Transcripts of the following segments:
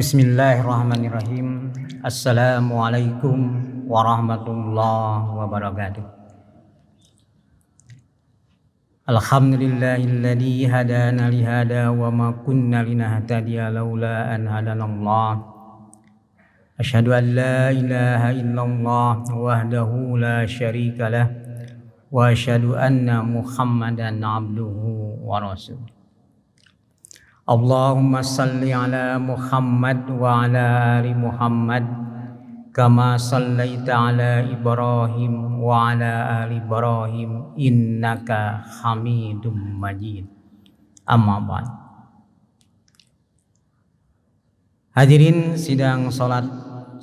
Bismillahirrahmanirrahim. Assalamualaikum warahmatullahi wabarakatuh. Alhamdulillahilladzi hadana lihada wa ma kunna linahtadiya laula an hadanallah. Asyhadu an la ilaha illallah wahdahu la syarika lah wa asyhadu anna Muhammadan abduhu wa rasuluh. Allahumma salli ala Muhammad wa ala ali Muhammad kama sallaita ala Ibrahim wa ala ali Ibrahim innaka Hamidum Majid. Amma ba'd. Hadirin sidang salat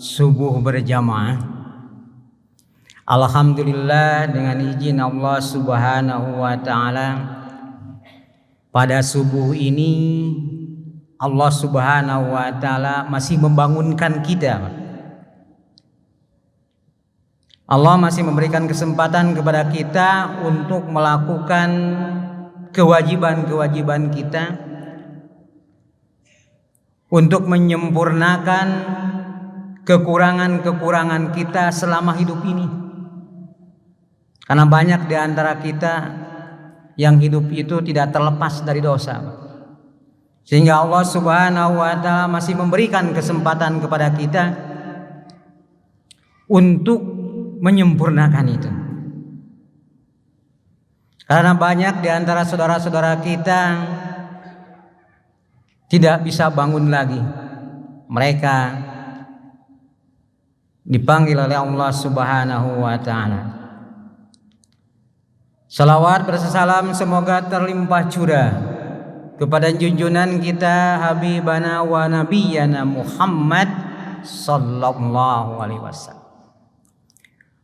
subuh berjamaah. Alhamdulillah, dengan izin Allah Subhanahu wa taala, pada subuh ini Allah Subhanahu wa taala masih membangunkan kita. Allah masih memberikan kesempatan kepada kita untuk melakukan kewajiban-kewajiban kita, untuk menyempurnakan kekurangan-kekurangan kita selama hidup ini. Karena banyak di antara kita yang hidup itu tidak terlepas dari dosa, sehingga Allah Subhanahu wa taala masih memberikan kesempatan kepada kita untuk menyempurnakan itu. Karena banyak di antara saudara-saudara kita tidak bisa bangun lagi. Mereka dipanggil oleh Allah Subhanahu wa taala. Salawat bersalam semoga terlimpah curah kepada junjungan kita Habibana wa Nabiyana Muhammad sallallahu alaihi wasallam.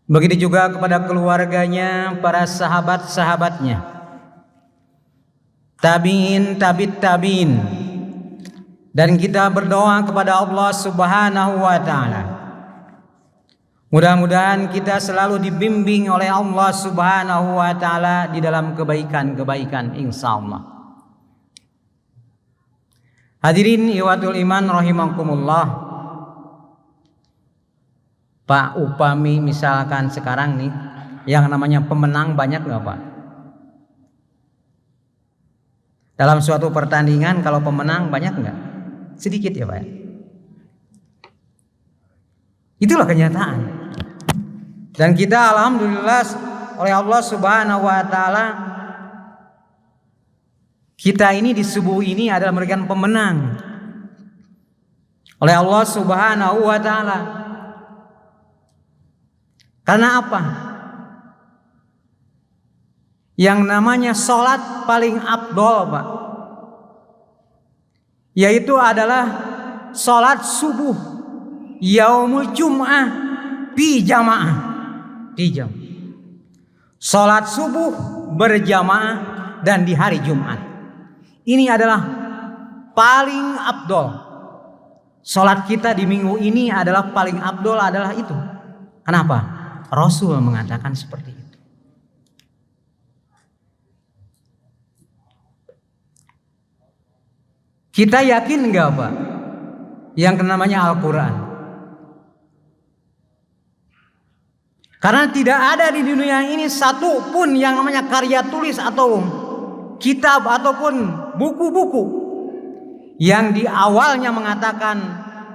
Begitu juga kepada keluarganya, para sahabat-sahabatnya, tabi'in, tabi'in. Dan kita berdoa kepada Allah Subhanahu wa taala, mudah-mudahan kita selalu dibimbing oleh Allah Subhanahu wa taala di dalam kebaikan-kebaikan insyaallah. Hadirin ikhwatul iman rahimakumullah. Pak, upami misalkan sekarang nih yang namanya pemenang banyak enggak, Pak? Dalam suatu pertandingan kalau pemenang banyak enggak? Sedikit ya, Pak. Itulah kenyataan. Dan kita alhamdulillah oleh Allah Subhanahu wa taala, kita ini di subuh ini adalah memberikan pemenang oleh Allah Subhanahu wa taala. Karena apa? Yang namanya sholat paling afdol, Pak, yaitu adalah sholat subuh yaumul jum'ah bi jamaah, di jam. Sholat subuh berjamaah dan di hari Jumat. Ini adalah paling afdol. Sholat kita di minggu ini adalah paling afdol, adalah itu. Kenapa? Rasul mengatakan seperti itu. Kita yakin enggak, Pak, yang namanya Al-Quran? Karena tidak ada di dunia ini satu pun yang namanya karya tulis atau kitab ataupun buku-buku yang di awalnya mengatakan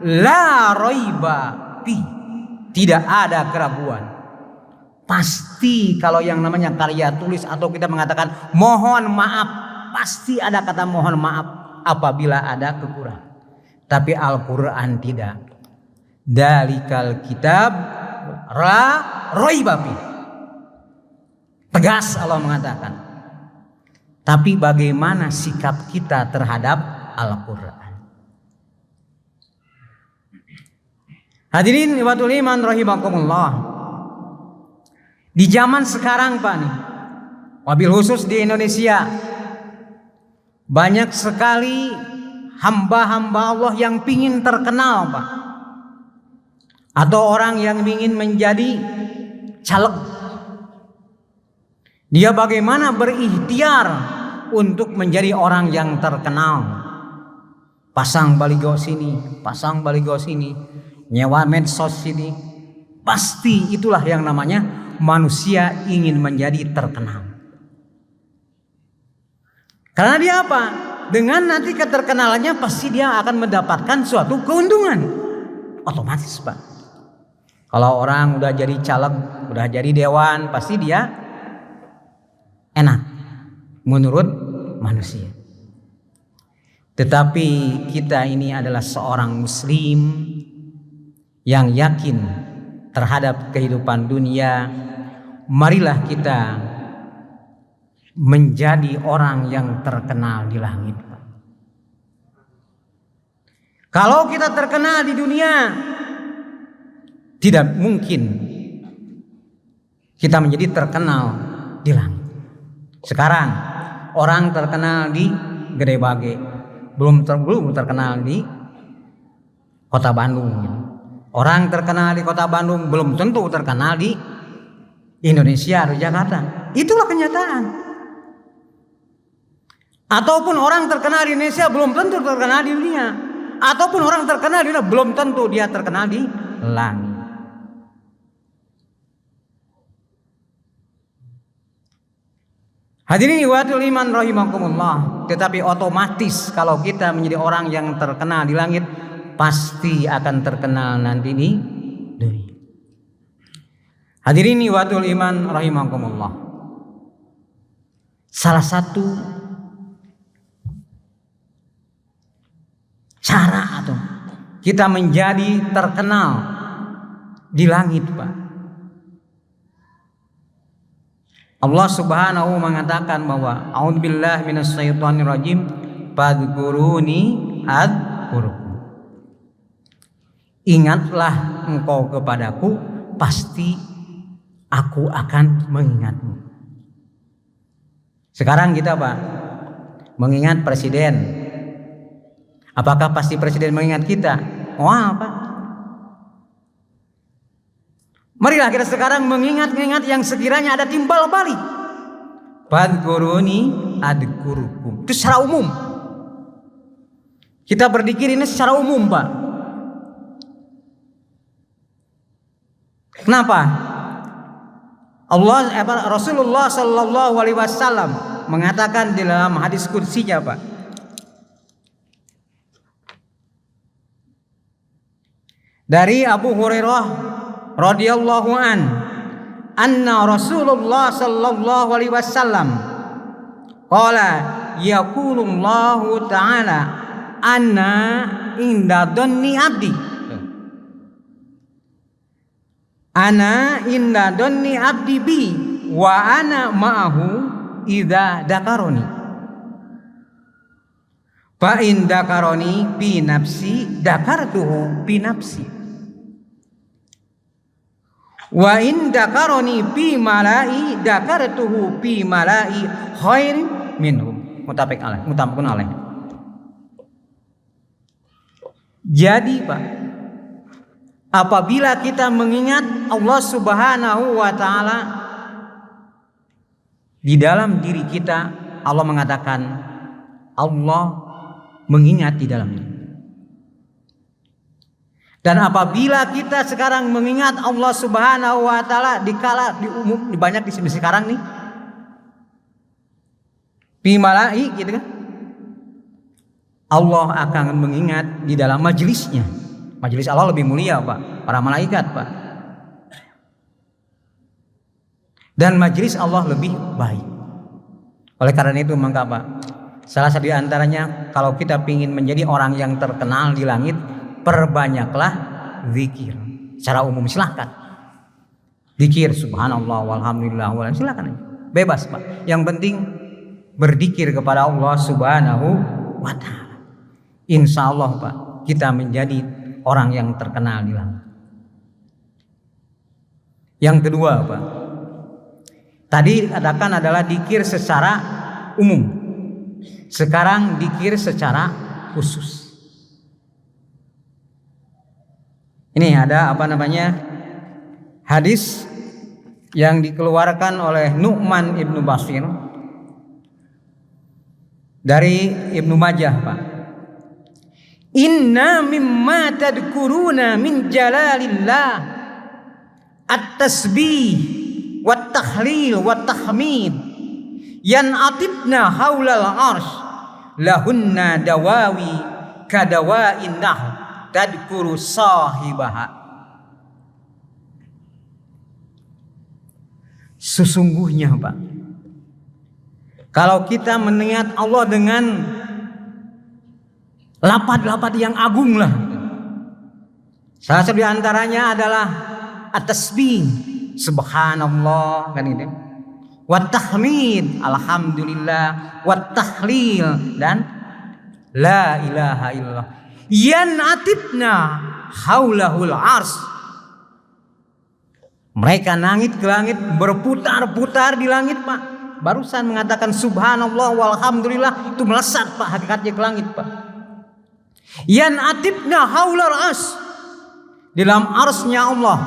la raiba fi, tidak ada keraguan. Pasti kalau yang namanya karya tulis atau kita mengatakan mohon maaf, pasti ada kata mohon maaf apabila ada kekurangan. Tapi Al-Quran tidak. Dalikal kitab la raiba fi. Tegas Allah mengatakan. Tapi bagaimana sikap kita terhadap Al-Quran? Hadirin ikhwatul iman rahimakumullah. Di zaman sekarang, Pak, nih, wabil khusus di Indonesia, banyak sekali hamba-hamba Allah yang pingin terkenal, Pak, atau orang yang ingin menjadi caleg. Dia bagaimana berikhtiar untuk menjadi orang yang terkenal. pasang baligo sini, pasang baligo sini, nyewa medsos sini. Pasti itulah yang namanya manusia ingin menjadi terkenal. Karena dia apa? Dengan nanti keterkenalannya pasti dia akan mendapatkan suatu keuntungan. Otomatis Pak. Kalau orang udah jadi caleg, udah jadi dewan, pasti dia enak menurut manusia. Tetapi kita ini adalah seorang muslim yang yakin terhadap kehidupan dunia. Marilah kita menjadi orang yang terkenal di langit. Kalau kita terkenal di dunia, tidak mungkin kita menjadi terkenal di langit. Sekarang orang terkenal di Gede Bage, belum terkenal di Kota Bandung. Orang terkenal di Kota Bandung belum tentu terkenal di Indonesia atau Jakarta. Itulah kenyataan. Ataupun orang terkenal di Indonesia belum tentu terkenal di dunia. Ataupun orang terkenal di dunia belum tentu dia terkenal di langit. Hadirin ikhwatul iman rahimakumullah. Tetapi otomatis kalau kita menjadi orang yang terkenal di langit, pasti akan terkenal nanti di dunia. Hadirin ikhwatul iman rahimakumullah. Salah satu cara atau kita menjadi terkenal di langit, Pak. Allah Subhanahu mengatakan bahwa a'udzubillahi minasyaitonirrajim fadhkuruni adzkurkum. Ingatlah engkau kepadaku, pasti aku akan mengingatmu. Sekarang kita Pak mengingat presiden. Apakah pasti presiden mengingat kita? Oh apa? Marilah kita sekarang mengingat yang sekiranya ada timbal balik. Fadhkuruni adzkurkum. Itu secara umum. Kita berzikir ini secara umum, Pak. Kenapa? Rasulullah Shallallahu Alaihi Wasallam mengatakan di dalam hadis qudsinya, Pak. Dari Abu Hurairah radhiyallahu anna Rasulullah sallallahu alaihi wasallam qala yaqulullahu ta'ala anna inda dhanni abdi ana inda dhanni abdi bi wa ana ma'ahu idza dakaroni fa in dakaroni bi nafsi dakartuhu bi nafsi wa in dakaroni bi malai dakartuhu bi malai khairin minhum. Muttafaqun alaih. Jadi Pak, apabila kita mengingat Allah Subhanahu wa taala di dalam diri kita, Allah mengatakan Allah mengingat di dalamnya. Dan apabila kita sekarang mengingat Allah Subhanahu wa taala dikala di umum, banyak di sini sekarang nih. Bimalai gitu kan. Allah akan mengingat di dalam majelisnya. Majelis Allah lebih mulia, Pak. Para malaikat, Pak. Dan majelis Allah lebih baik. Oleh karena itu maka Pak, salah satu di antaranya kalau kita ingin menjadi orang yang terkenal di langit, perbanyaklah zikir. Secara umum silahkan. Zikir subhanallah walhamdulillah walhamdulillah, silakan. Bebas Pak. Yang penting berzikir kepada Allah Subhanahu wa taala. Insya Allah Pak, kita menjadi orang yang terkenal di langit. Yang kedua Pak, tadi katakan adalah zikir secara umum. Sekarang zikir secara khusus. Ini ada hadis yang dikeluarkan oleh Nu'man ibnu Bashir dari Ibnu Majah Pak. Inna mimma tadkuruna min jalalillah at-tasbih wat tahlil wat tahmid yan'atibna haulal arsh lahunna dawawi kadawain nahl tadkuru sahibaha. Sesungguhnya Pak, kalau kita mengingat Allah dengan lapat-lapat yang agung lah, salah satu di antaranya adalah at-tasbih, subhanallah kan gitu, wat tahmid, alhamdulillah, wat tahlil, dan la ilaha illallah. Yan'atibna haulahul ars, mereka nangit ke langit, berputar-putar di langit Pak. Barusan mengatakan subhanallah walhamdulillah, itu melesat Pak hakikatnya ke langit Pak. Yan'atibna haulal ars, di dalam arsnya Allah,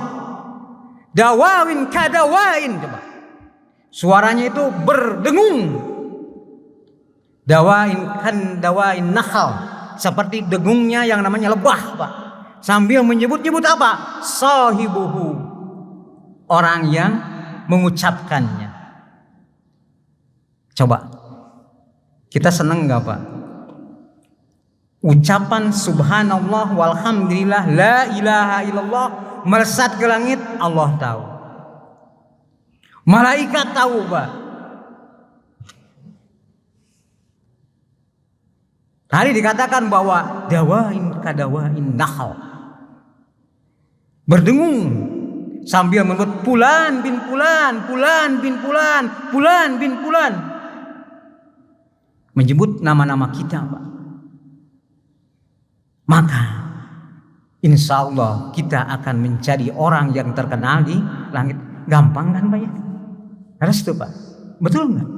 dawawin kadawain, coba suaranya itu berdengung, dawain kan dawain nahl, seperti dengungnya yang namanya lebah Pak, sambil menyebut-nyebut apa? Sahibuhu, orang yang mengucapkannya. Coba kita seneng gak Pak? Ucapan subhanallah walhamdulillah la ilaha illallah melesat ke langit, Allah tahu, malaikat tahu Pak. Tadi dikatakan bahwa dawain kadawain nahl, berdengung sambil menyebut fulan bin fulan, fulan bin fulan, fulan bin fulan, menyebut nama-nama kita Pak. Maka insya Allah kita akan menjadi orang yang terkenal di langit. Gampang kan Pak ya? Restu Pak, betul nggak?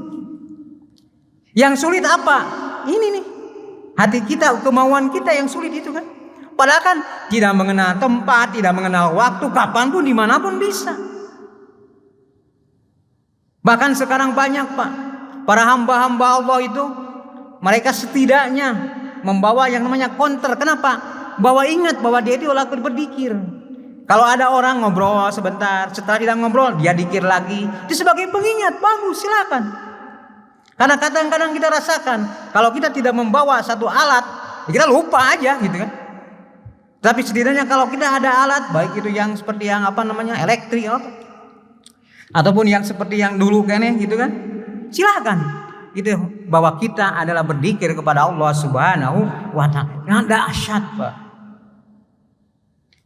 Yang sulit apa? Ini nih, hati kita, kemauan kita yang sulit itu kan. Padahal kan tidak mengenal tempat, tidak mengenal waktu, kapanpun dimanapun bisa. Bahkan sekarang banyak Pak, para hamba-hamba Allah itu, mereka setidaknya membawa yang namanya counter. Kenapa? Bahwa ingat bahwa dia itu laku berzikir. Kalau ada orang ngobrol sebentar, setelah tidak ngobrol dia dikir lagi. Itu sebagai pengingat, bagus, silakan. Karena kadang-kadang kita rasakan kalau kita tidak membawa satu alat, kita lupa aja gitu kan. Tapi setidaknya kalau kita ada alat, baik itu yang seperti yang apa namanya elektrik ataupun yang seperti yang dulu kene gitu kan, silakan. Itu bahwa kita adalah berzikir kepada Allah Subhanahu wa ta'ala. Yang dahsyat Pak.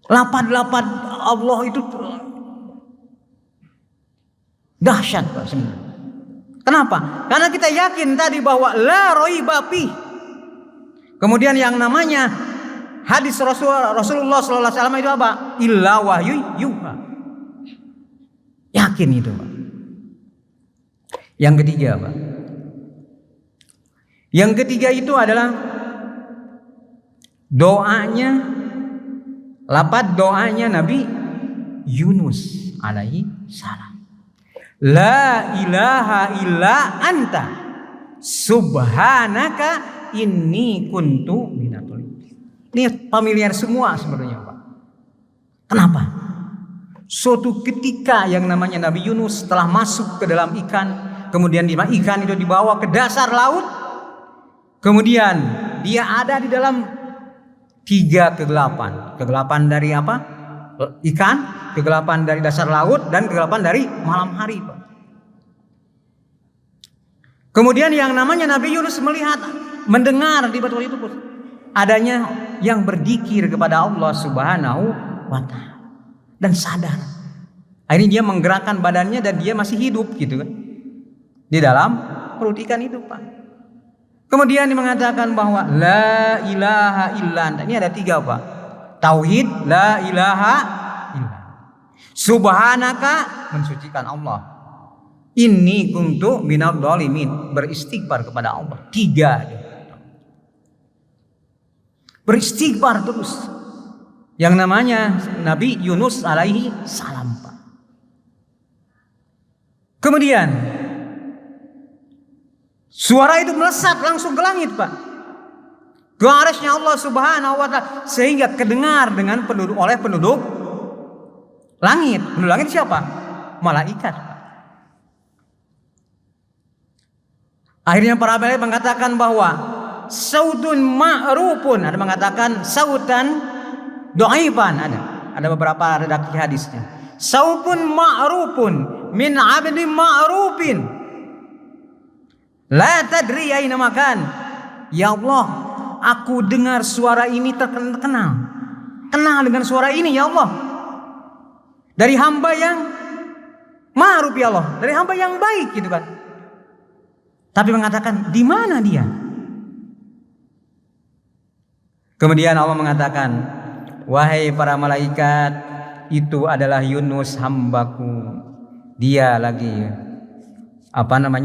Lapat-lapat Allah itu dahsyat Pak sebenarnya. Kenapa? Karena kita yakin tadi bahwa la raiba fi. Kemudian yang namanya hadis Rasulullah sallallahu alaihi wasallam itu apa? Illa wahyu yuha. Yakin itu Pak. Yang ketiga Pak, yang ketiga itu adalah doanya, lapat doanya Nabi Yunus alaihi salam. La ilaha illa anta subhanaka inni kuntu minadh dhalimin. Ini familiar semua sebenarnya Pak. Kenapa? Suatu ketika yang namanya Nabi Yunus telah masuk ke dalam ikan, kemudian ikan itu dibawa ke dasar laut. Kemudian dia ada di dalam 3 kegelapan. Kegelapan dari apa? Ikan, kegelapan dari dasar laut, dan kegelapan dari malam hari Pak. Kemudian yang namanya Nabi Yunus melihat, mendengar di batu itu adanya yang berzikir kepada Allah Subhanahu wa ta'ala, dan sadar. Akhirnya dia menggerakkan badannya dan dia masih hidup gitu kan, di dalam perut ikan itu Pak. Kemudian dia mengatakan bahwa la ilaha illa anta. Ini ada 3 Pak. Tauhid, la ilaha illa. Subhanaka, mensucikan Allah. Inni kuntu minadh dhalimin, beristighfar kepada Allah. 3. Beristighfar terus. Yang namanya Nabi Yunus alaihi salam Pak. Kemudian suara itu melesat langsung ke langit Pak. ke arsy-Nya Allah Subhanahu wa taala, sehingga kedengar dengan oleh penduduk langit. Penduduk langit siapa? Malaikat. Akhirnya para ulama mengatakan bahwa sautun ma'rufun, ada mengatakan sautan dhaifan, ada beberapa redaksi hadisnya. Sautun ma'rufun min 'abdin ma'rufin la tadri aina makan. Ya Allah, aku dengar suara ini terkenal. Kenal dengan suara ini ya Allah. Dari hamba yang ma'ruf ya Allah, dari hamba yang baik gitu kan. Tapi mengatakan di mana dia? Kemudian Allah mengatakan, wahai para malaikat, itu adalah Yunus hambaku. Dia lagi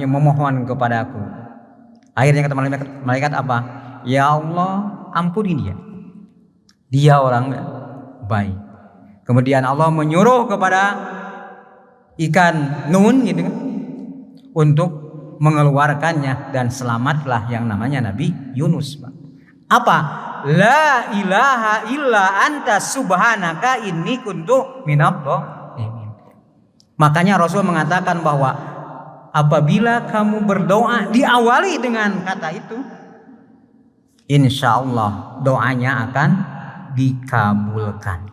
memohon kepadaku. Akhirnya kata malaikat apa? Ya Allah, ampuni dia. Dia orang baik. Kemudian Allah menyuruh kepada ikan nun gitu kan, untuk mengeluarkannya, dan selamatlah yang namanya Nabi Yunus. Apa? La ilaha illa anta subhanaka inni kuntu minadh-dhalimin. Makanya Rasul mengatakan bahwa apabila kamu berdoa diawali dengan kata itu, insya Allah doanya akan dikabulkan.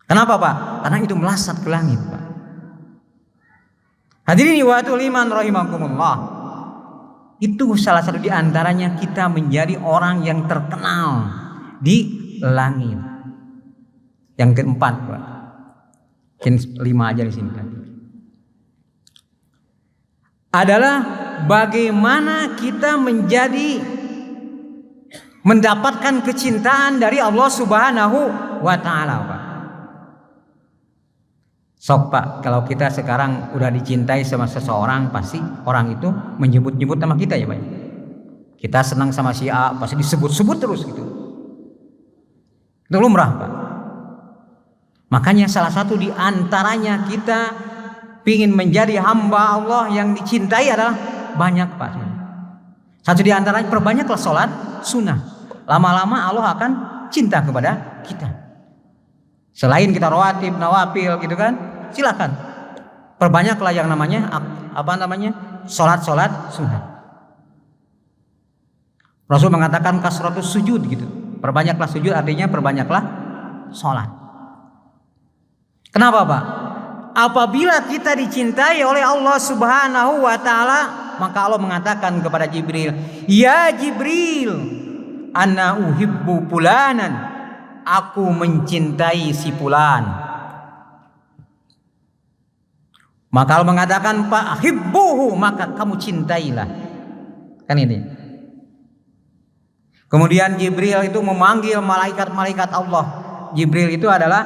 Kenapa Pak? Karena itu melesat ke langit Pak. Hadirin wa iman rahimakumullah. Itu salah satu di antaranya kita menjadi orang yang terkenal di langit. Yang keempat Pak. Mungkin 5 aja di sini kan. Adalah bagaimana kita mendapatkan kecintaan dari Allah Subhanahu wa taala Pak. Sok Pak, kalau kita sekarang udah dicintai sama seseorang, pasti orang itu menyebut-nyebut nama kita ya Pak. Kita senang sama si A, pasti disebut-sebut terus gitu. Itu lumrah Pak. Makanya salah satu di antaranya kita ingin menjadi hamba Allah yang dicintai adalah banyak Pak. Satu di antaranya perbanyaklah sholat sunnah. Lama-lama Allah akan cinta kepada kita. Selain kita rawatib, nawafil gitu kan, silakan perbanyaklah yang namanya sholat sunnah. Rasul mengatakan kasratus sujud gitu. Perbanyaklah sujud artinya perbanyaklah sholat. Kenapa Pak? Apabila kita dicintai oleh Allah Subhanahu wa taala, maka Allah mengatakan kepada Jibril, "Ya Jibril, ana uhibbu fulanan." Aku mencintai si fulan. Maka Allah mengatakan, "Fa hibbuhu," maka kamu cintailah. Kan ini. Kemudian Jibril itu memanggil malaikat-malaikat Allah. Jibril itu adalah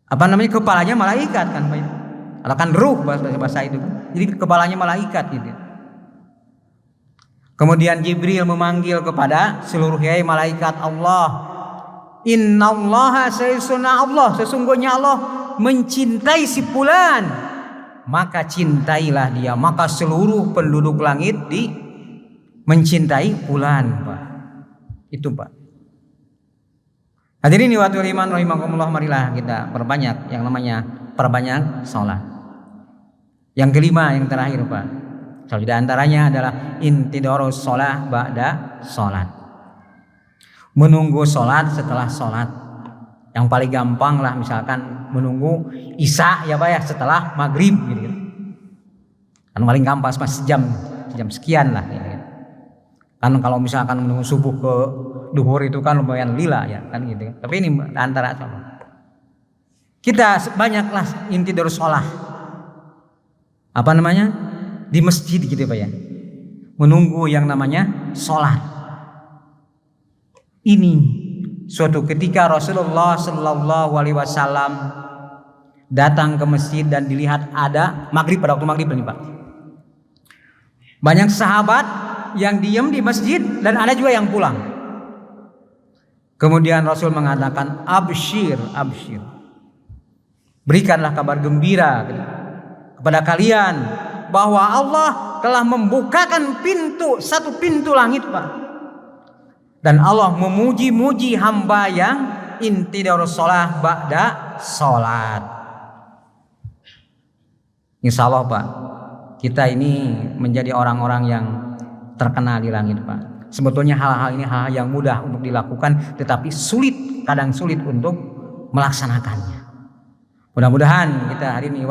kepalanya malaikat kan, kan ruh bahasa itu. Jadi kepalanya malaikat gitu. Kemudian Jibril memanggil kepada seluruh malaikat Allah. Innallaha sayyiduna Allah, sesungguhnya Allah mencintai si fulan. Maka cintailah dia. Maka seluruh penduduk langit mencintai fulan Pak. Itu Pak. Hadirin wa iman rahimakumullah, marilah kita perbanyak yang namanya perbanyak salat. Yang kelima, yang terakhir Pak. Salah di antaranya adalah intidharus shalah ba'da salat. Menunggu salat setelah salat. Yang paling gampang lah misalkan menunggu isya ya Pak ya, setelah maghrib gitu. Kan paling gampang pas sejam sekian lah gitu. Kan kalau misalkan menunggu subuh ke duhur itu kan lumayan lila ya kan gitu. Tapi ini antara sama. Kita banyaklah intidharus shalah. Di masjid gitu Pak ya. Menunggu yang namanya sholat. Ini suatu ketika Rasulullah Sallallahu Alaihi Wasallam datang ke masjid dan dilihat ada maghrib, pada waktu maghrib ini Pak. Banyak sahabat yang diam di masjid dan ada juga yang pulang. Kemudian Rasul mengatakan, absyir. Berikanlah kabar gembira kepada kalian bahwa Allah telah membukakan satu pintu langit, Pak. Dan Allah memuji-muji hamba yang intidar sholat ba'da sholat. Insya Allah, Pak, kita ini menjadi orang-orang yang terkenal di langit, Pak. Sebetulnya hal-hal ini hal yang mudah untuk dilakukan, tetapi kadang sulit untuk melaksanakannya. Mudah-mudahan kita hari ini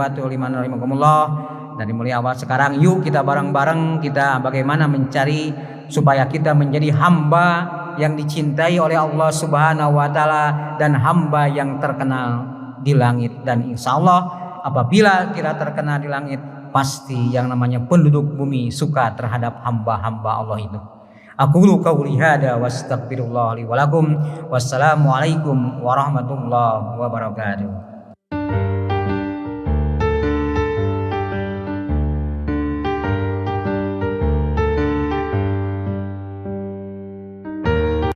dari mulai awal sekarang, yuk kita bareng-bareng kita bagaimana mencari supaya kita menjadi hamba yang dicintai oleh Allah Subhanahu wa taala dan hamba yang terkenal di langit. Dan insya Allah apabila kita terkenal di langit, pasti yang namanya penduduk bumi suka terhadap hamba-hamba Allah itu. Aqulu qauli hada wastaghfirullah li wa lakum. Wassalamualaikum warahmatullahi wabarakatuh.